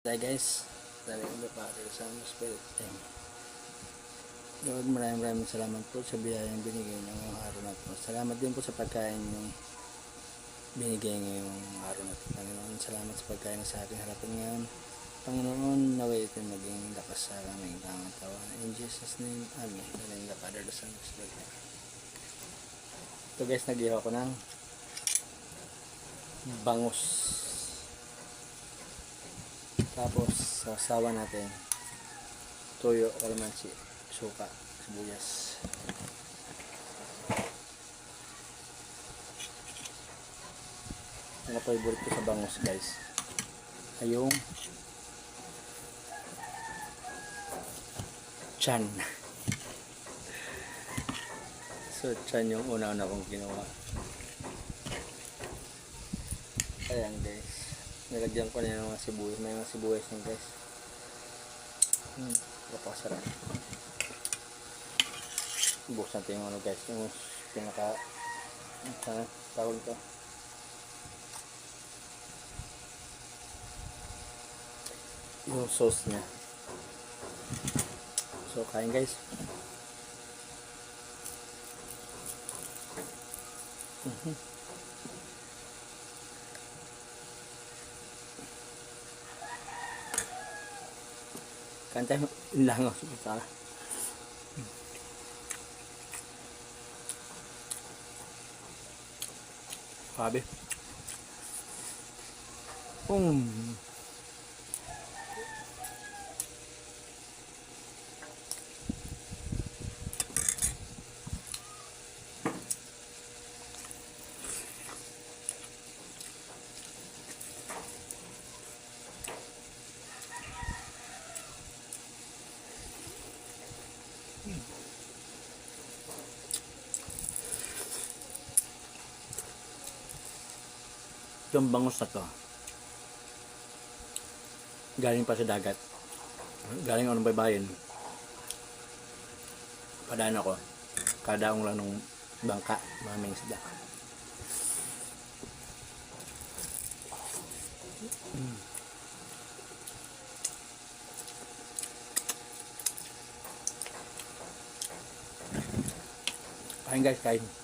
Hi guys, sabi ko pa sa Spirit Time. Lord, maraming salamat po sa biyayang binigay niyo ngayong araw na po. Salamat din po sa pagkain yung binigay ngayong araw na po. Panginoon, salamat sa pagkain sa aking harapan ngayon. Panginoon, naway ito maging lakas sa aming pangatawan. In Jesus' name, Amen. In the Father, the Son, and the Spirit. Ito guys, nag-ihaw ko ng bangus. Tapos sasawa natin toyo, kalamansi, suka, sibuyas. Ang favorite ko sa bangus guys ay yung chan. So chan yung una-una kong ginawa. Ayan guys, nilagyan ko na yung mga sibuyas. May mga sibuyas yun guys. Napakasarap. Buksan natin yung ano guys, yung pinaka tawag ito, yung sauce nya. So kain guys. Kain tayo langaw sa sabi. Yung bangus na to galing pa sa dagat, galing ako ng baybayin. Padaan ako, kadaong lang ng bangka, maraming isda. Kain guys, kain.